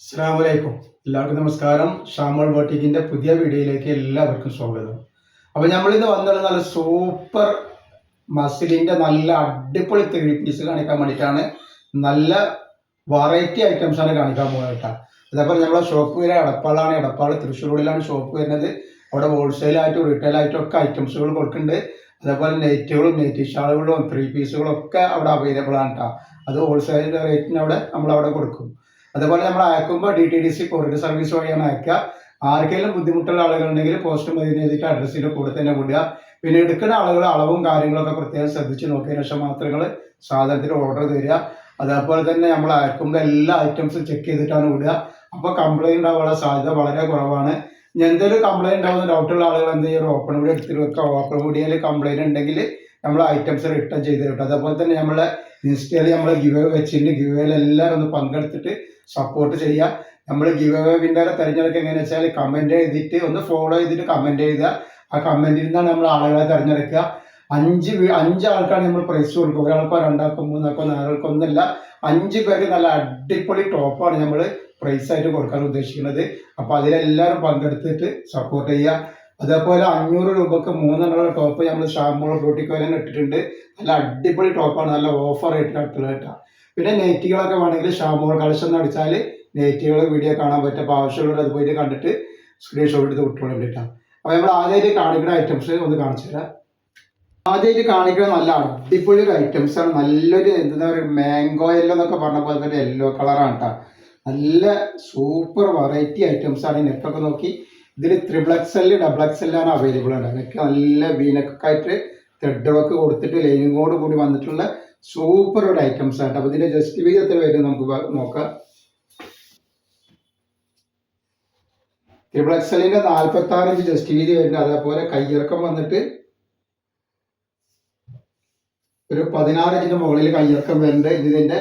അസ്സലാമലൈക്കും. എല്ലാവർക്കും നമസ്കാരം. ഷാമോൾ ബോട്ടിക്കിന്റെ പുതിയ വീഡിയോയിലേക്ക് എല്ലാവർക്കും സ്വാഗതം. അപ്പോൾ നമ്മളിന്ന് വന്നത് നല്ല സൂപ്പർ മസിലിന്റെ നല്ല അടിപൊളി 3 പീസ് കാണിക്കാൻ വേണ്ടിയിട്ടാണ്. നല്ല വെറൈറ്റി ഐറ്റംസ് ആണ് കാണിക്കാൻ പോകുന്നത് കേട്ടോ. അതേപോലെ നമ്മളെ ഷോപ്പ് വരെ എടപ്പാളാണ്. എടപ്പാൾ തൃശ്ശൂർ റോഡിലാണ് ഷോപ്പ് വരുന്നത്. അവിടെ ഹോൾസെയിലായിട്ടും റീറ്റെയിൽ ആയിട്ടും ഒക്കെ ഐറ്റംസുകൾ കൊടുക്കുന്നുണ്ട്. അതേപോലെ നെറ്റുകളും നെറ്റ് ഷാളുകളും 3 പീസുകളും ഒക്കെ അവിടെ അവൈലബിൾ ആണ് കേട്ടോ. അത് ഹോൾസെയിൽ റേറ്റിന് നമ്മളവിടെ കൊടുക്കും. അതുപോലെ നമ്മൾ അയക്കുമ്പോൾ DTDC കൊറിയർ സർവീസ് വഴിയാണ് അയക്കുക. ആർക്കെങ്കിലും ബുദ്ധിമുട്ടുള്ള ആളുകളുണ്ടെങ്കിൽ പോസ്റ്റ് മതി എഴുതിയിട്ട് അഡ്രസ്സിൻ്റെ കൂടെ തന്നെ വിടുക. പിന്നെ എടുക്കുന്ന ആളുകൾ അളവും കാര്യങ്ങളൊക്കെ പ്രത്യേകം ശ്രദ്ധിച്ച് നോക്കിയതിനു ശേഷം മാത്രം നിങ്ങൾ സാധനത്തിന് ഓർഡർ തരിക. അതേപോലെ തന്നെ നമ്മൾ അയക്കുമ്പോൾ എല്ലാ ഐറ്റംസും ചെക്ക് ചെയ്തിട്ടാണ് വിടുക. അപ്പോൾ കംപ്ലൈൻറ്റ് ഉണ്ടാവാനുള്ള സാധ്യത വളരെ കുറവാണ്. എന്തെങ്കിലും കംപ്ലൈൻറ്റ് ഉണ്ടാവുന്ന ഡൗട്ടുള്ള ആളുകൾ എന്ത് ചെയ്യും, ഓപ്പൺ വീഡിയോ എടുത്തിട്ട് വെക്കുക. ഓപ്പൺ വീഡിയോയിൽ കംപ്ലൈൻറ്റ് ഉണ്ടെങ്കിൽ നമ്മൾ ഐറ്റംസ് റിട്ടേൺ ചെയ്ത് കിട്ടും. അതേപോലെ തന്നെ നമ്മളെ ഇൻസ്റ്റയിൽ നമ്മൾ ഗിവ് അവേ വെച്ചിട്ടുണ്ട്. ഗിവ് അവേയിൽ എല്ലാവരും ഒന്ന് പങ്കെടുത്തിട്ട് സപ്പോർട്ട് ചെയ്യുക. നമ്മൾ ഗിവ് അവേ വിന്നറെ തിരഞ്ഞെടുക്കുക എങ്ങനെയാണെന്ന് വെച്ചാൽ കമൻറ്റ് ചെയ്തിട്ട് ഒന്ന് ഫോളോ ചെയ്തിട്ട് കമൻറ്റ് ചെയ്യുക. ആ കമൻറ്റിൽ നിന്നാണ് നമ്മൾ ആളുകളെ തിരഞ്ഞെടുക്കുക. 5 ആൾക്കാണ് നമ്മൾ പ്രൈസ് കൊടുക്കുക. ഒരാൾക്കോ 2 ആൾക്കോ 3 ആൾക്കോ 4 ആൾക്കോ ഒന്നുമില്ല, 5 പേര് നല്ല അടിപൊളി ടോപ്പാണ് നമ്മൾ പ്രൈസ് ആയിട്ട് കൊടുക്കാൻ ഉദ്ദേശിക്കുന്നത്. അപ്പോൾ അതിലെല്ലാവരും പങ്കെടുത്തിട്ട് സപ്പോർട്ട് ചെയ്യുക. അതേപോലെ 500 രൂപക്ക് 3 ടോപ്പ് നമ്മൾ ഷാമോൾ ബോട്ടിക്ക് വരെ ഇട്ടിട്ടുണ്ട്. നല്ല അടിപൊളി ടോപ്പാണ്, നല്ല ഓഫർ റേറ്റിലായിട്ടുള്ള കേട്ടോ. പിന്നെ നെറ്റുകളൊക്കെ വേണമെങ്കിൽ ഷാമോൾ കളക്ഷൻ എന്ന് അടിച്ചാൽ നെറ്റുകൾ വീഡിയോ കാണാൻ പറ്റും. അപ്പോൾ ആവശ്യമുള്ളത് അത് പോയിട്ട് കണ്ടിട്ട് സ്ക്രീൻഷോട്ട് എടുത്ത് വിട്ടോളാം കേട്ടോ. അപ്പോൾ നമ്മൾ ആദ്യമായിട്ട് കാണിക്കുന്ന ഐറ്റംസ് ഒന്ന് കാണിച്ചു തരാം. ആദ്യമായിട്ട് കാണിക്കുന്ന നല്ല അടിപൊളി ഒരു ഐറ്റംസ് ആണ്. നല്ലൊരു എന്താ പറയുക, മാംഗോ യെല്ലോ എന്നൊക്കെ പറഞ്ഞ പോലെ തന്നെ യെല്ലോ കളറാണ് കേട്ടോ. നല്ല സൂപ്പർ വെറൈറ്റി ഐറ്റംസ് ആണ്. നെക്കൊക്കെ നോക്കി, ഇതിൽ 3XL XXL ആണ് അവൈലബിൾ ആണ്. നെക്ക് നല്ല വീനൊക്കെ ആയിട്ട് ത്രെഡ് വർക്ക് കൊടുത്തിട്ട് ലൈനിങ്ങോട് കൂടി വന്നിട്ടുള്ള സൂപ്പർ ഒരു ഐറ്റംസ് ആണ്. അപ്പോൾ ഇതിന്റെ ജസ്റ്റ് വീതി എത്ര വരും നമുക്ക് നോക്കാം. 3XLന്റെ 46 ഇഞ്ച് ജസ്റ്റ് വീതി വരുന്നത്. അതേപോലെ കയ്യിറക്കം വന്നിട്ട് ഒരു 16 ഇഞ്ചിന്റെ മുകളിൽ കയ്യിറക്കം വരുന്നുണ്ട്. ഇതിന്റെ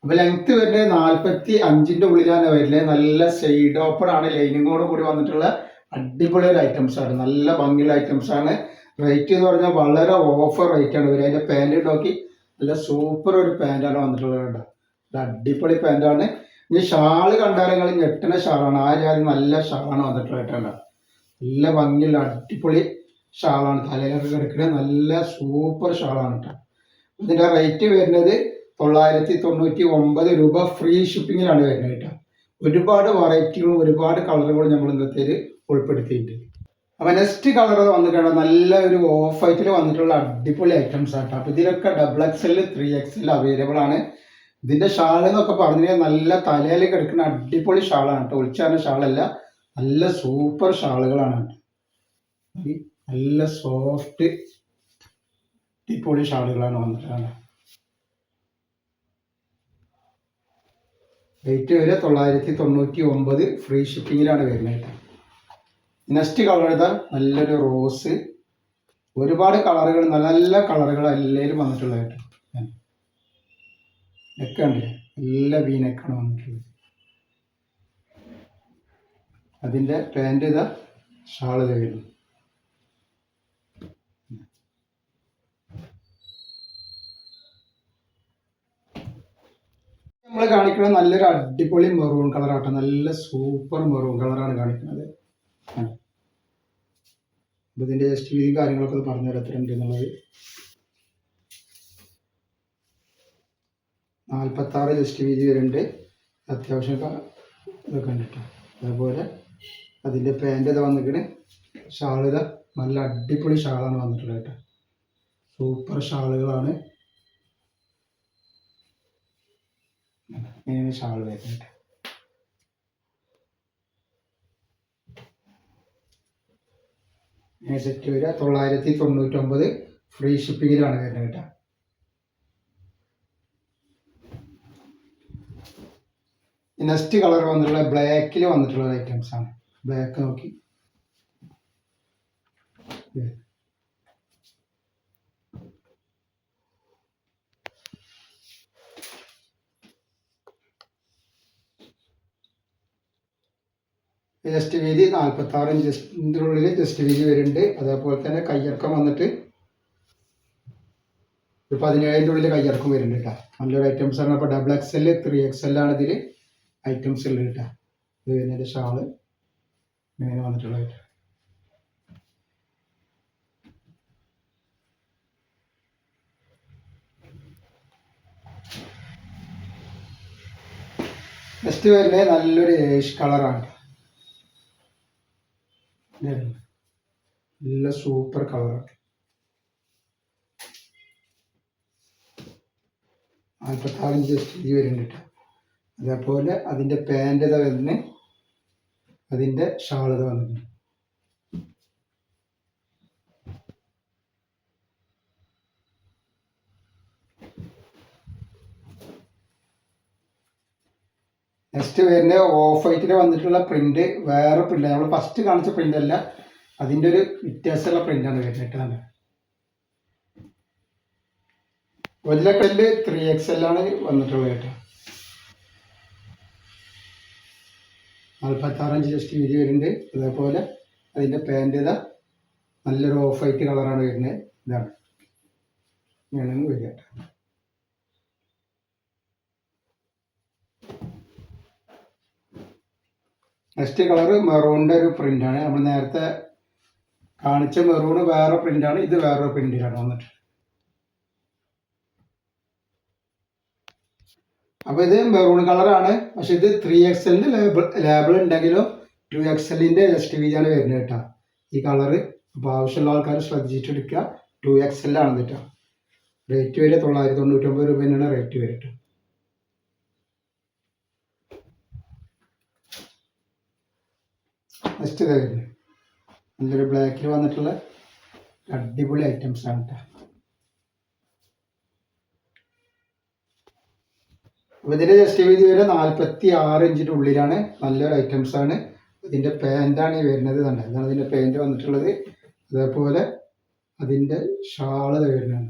അപ്പോൾ ലെങ്ത് വരുന്നത് 45ന്റെ ഉള്ളിലാണ് വരുന്നത്. നല്ല സൈഡ് ഓപ്പൺ ആണ്, ലൈനിങ്ങോട് കൂടി വന്നിട്ടുള്ള അടിപൊളി ഒരു ഐറ്റംസ് ആണ്. നല്ല ഭംഗിയുള്ള ഐറ്റംസ് ആണ്. റേറ്റ് എന്ന് പറഞ്ഞാൽ വളരെ ഓഫർ റേറ്റ് ആണ് വരിക. അതിന്റെ പാൻറ് നോക്കി, നല്ല സൂപ്പർ ഒരു പാൻറ്റാണ് വന്നിട്ടുള്ളത് കേട്ടോ. അടിപൊളി പാൻറ്റാണ്. ഇനി ഷാള് കണ്ടാൽ നിങ്ങൾ ഞെട്ടുന്ന ഷാളാണ്. ആ ജാതി നല്ല ഷാളാണ് വന്നിട്ടുള്ളത് കേട്ടോ. നല്ല ഭംഗിയുള്ള അടിപൊളി ഷാളാണ്. തലയിലൊക്കെ കിടക്കുന്നത് നല്ല സൂപ്പർ ഷാളാണ് കേട്ടോ. ഇതിന്റെ റേറ്റ് വരുന്നത് 999 രൂപ. ഫ്രീ ഷിപ്പിങ്ങിലാണ് വരുന്നത് കേട്ടോ. ഒരുപാട് വെറൈറ്റികളും ഒരുപാട് കളറുകളും നമ്മൾ ഇന്നത്തേൽ ഉൾപ്പെടുത്തിയിട്ടുണ്ട്. അപ്പോൾ നെക്സ്റ്റ് കളർ വന്നിട്ടുണ്ട് നല്ല ഒരു ഓഫ് വൈറ്റിൽ വന്നിട്ടുള്ള അടിപൊളി ഐറ്റംസ് ആട്ടോ. അപ്പോൾ ഇതിലൊക്കെ XXL 3XL അവൈലബിൾ ആണ്. ഇതിന്റെ ഷാൾ എന്നൊക്കെ പറഞ്ഞാൽ നല്ല തലയിൽ കിടക്കുന്ന അടിപൊളി ഷാളാണ് കേട്ടോ. ഒളിച്ചാണ് ഷാളല്ല, നല്ല സൂപ്പർ ഷാളുകളാണ്. നല്ല സോഫ്റ്റ് അടിപൊളി ഷാളുകളാണ് വന്നിട്ടുള്ളത്. റേറ്റ് വരെ 999, ഫ്രീ ഷിപ്പിങ്ങിലാണ് വരുന്നത് കേട്ടോ. നെക്സ്റ്റ് കളർ ഇതാ നല്ലൊരു റോസ്. ഒരുപാട് കളറുകൾ, നല്ല നല്ല കളറുകൾ എല്ലാവരും വന്നിട്ടുള്ളത് കേട്ടോ. നെക്കുണ്ട്, നല്ല വീനെക്കാണ് വന്നിട്ടുള്ളത്. അതിൻ്റെ പാൻറ് ഇതാ ഷാള് വരുന്നു. നമ്മൾ കാണിക്കുന്നത് നല്ലൊരു അടിപൊളി മെറൂൺ കളറാട്ടോ. നല്ല സൂപ്പർ മെറൂൺ കളറാണ് കാണിക്കുന്നത്. ഇതിന്റെ ജസ്റ്റ് വീതി കാര്യങ്ങളൊക്കെ പറഞ്ഞു തരാം എത്ര ഉണ്ട് എന്നുള്ളത്. 46 ജസ്റ്റ് വീതി വരുന്നുണ്ട്. അത്യാവശ്യം ഇതൊക്കെ ഉണ്ട് കേട്ടോ. അതേപോലെ അതിൻ്റെ പാൻറ് ഇതാ വന്നിട്ട് ഷാൾ ഇതാ നല്ല അടിപൊളി ഷാളാണ് വന്നിട്ടുള്ളത് കേട്ടോ. സൂപ്പർ ഷാളുകളാണ്. ഇങ്ങനെ ഷാൾ വരുന്നുണ്ട്. സെറ്റ് വരിക 999, ഫ്രീ ഷിപ്പിങ്ങിലാണ് വരുന്നത് കേട്ടോ. നെക്സ്റ്റ് കളർ വന്നിട്ടുള്ള ബ്ലാക്കിൽ വന്നിട്ടുള്ള ഐറ്റംസ് ആണ്. ബ്ലാക്ക് നോക്കി, ജസ്റ്റ് വീതി 46 ഇഞ്ചിൻ്റെ ഉള്ളിൽ ജസ്റ്റ് വീതി വരുന്നുണ്ട്. അതേപോലെ തന്നെ കയ്യിറക്കം വന്നിട്ട് ഒരു 17ൻ്റെ ഉള്ളിൽ കയ്യിറക്കം വരുന്നുണ്ട് കേട്ടോ. നല്ലൊരു ഐറ്റംസ് ആണ്. അപ്പോൾ XXL 3XL ആണ് ഇതിൽ ഐറ്റംസ് ഉള്ളത് കേട്ടോ. ഇത് വരുന്നതിൻ്റെ ഷാള് ഇങ്ങനെ വന്നിട്ടുള്ളത്. നെക്സ്റ്റ് വരുന്നത് നല്ലൊരു ഏഷ് കളറാണ്. നല്ല സൂപ്പർ കളറാണ്. 46 ഇഞ്ച് വീതി വരുന്നുണ്ട്. അതേപോലെ അതിൻ്റെ പാൻ്റ് ഇതാ വരുന്നത്, അതിൻ്റെ ഷാൾ ഇത് വന്നിട്ടുണ്ട്. നെക്സ്റ്റ് വരുന്ന ഓഫ് വൈറ്റിൽ വന്നിട്ടുള്ള പ്രിന്റ് വേറെ പ്രിന്റ്, നമ്മൾ ഫസ്റ്റ് കാണിച്ച പ്രിന്റ് അല്ല, അതിൻ്റെ ഒരു വ്യത്യാസമുള്ള പ്രിന്റാണ് വരുന്നിട്ടാണ്. വലുതൊക്കെ 3XL ആണ് വന്നിട്ടുള്ളത് കേട്ടോ. 46 ഇഞ്ച് ജസ്റ്റ് വീതി വരുന്നുണ്ട്. അതേപോലെ അതിൻ്റെ പാൻ്റ് ഇതാ നല്ലൊരു ഓഫ് വൈറ്റ് കളറാണ് വരുന്നത്. ഇതാണ് ഇങ്ങനെയാണ് വരിക കേട്ടോ. നെക്സ്റ്റ് കളർ മെറൂണിൻ്റെ ഒരു പ്രിൻ്റാണ്. നമ്മൾ നേരത്തെ കാണിച്ച മെറൂണ് വേറെ പ്രിൻ്റാണ്, ഇത് വേറൊരു പ്രിൻ്റിലാണ് വന്നിട്ട്. അപ്പോൾ ഇത് മെറൂൺ കളറാണ്, പക്ഷെ ഇത് 3XL ലേബിൾ ഉണ്ടെങ്കിലും 2XL ജസ്റ്റ് വീതിയാണ് വരുന്നത് കേട്ടോ ഈ കളറ്. അപ്പോൾ ആവശ്യമുള്ള ആൾക്കാർ ശ്രദ്ധിച്ചിട്ടെടുക്കുക. 2XL ആണ് കേട്ടോ. റേറ്റ് വരെ 999 രൂപ തന്നെയാണ് റേറ്റ് വരിക. നെക്സ്റ്റ് ഇതാ വരുന്നത് നല്ലൊരു ബ്ലാക്കിൽ വന്നിട്ടുള്ള അടിപൊളി ഐറ്റംസ് ആണ് കേട്ടോ. അപ്പോൾ ഇതിൻ്റെ ജസ്റ്റ് വീതി വരെ 46 ഇഞ്ചിൻ്റെ ഉള്ളിലാണ്. നല്ലൊരു ഐറ്റംസ് ആണ്. ഇതിൻ്റെ പാൻ്റാണ് ഈ വരുന്നത്. തന്നെ ഇതാണ് ഇതിൻ്റെ പാൻറ് വന്നിട്ടുള്ളത്. അതേപോലെ അതിൻ്റെ ഷാള് വരുന്നതാണ്.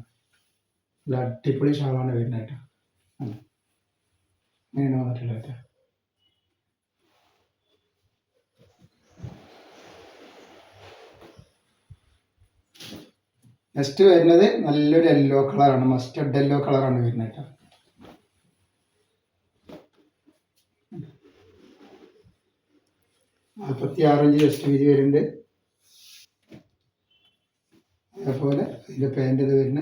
നല്ല അടിപൊളി ഷാളാണ് വരുന്നത് കേട്ടോ. അങ്ങനെയാണ് വന്നിട്ടുള്ളത് കേട്ടോ. നെക്സ്റ്റ് വരുന്നത് നല്ലൊരു യെല്ലോ കളറാണ്, മസ്റ്റർഡ് യെല്ലോ കളറാണ് വരുന്നത് കേട്ടോ. $46 ഇഞ്ച് ജസ്റ്റ് വീതി വരുന്നുണ്ട്. അതേപോലെ ഇതിൻ്റെ പാൻ്റ് ഇത് വരുന്ന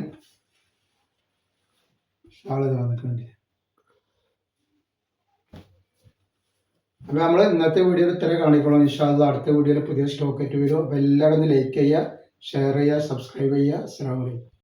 ഷാൾ ഇത് വന്നിട്ടുണ്ട്. അപ്പോൾ നമ്മൾ ഇന്നത്തെ വീഡിയോയിൽ ഇത്ര കാണിക്കണം. ഇൻഷാ അല്ലാഹ് അടുത്ത വീഡിയോയിൽ പുതിയ സ്റ്റോക്ക് ആയിട്ട് വരും. അപ്പോൾ എല്ലാവരും ഒന്ന് ലൈക്ക് ചെയ്യുക, ഷെയർ ചെയ്യുക, സബ്സ്ക്രൈബ് ചെയ്യുക. അസ്സലാമു അലൈക്കും.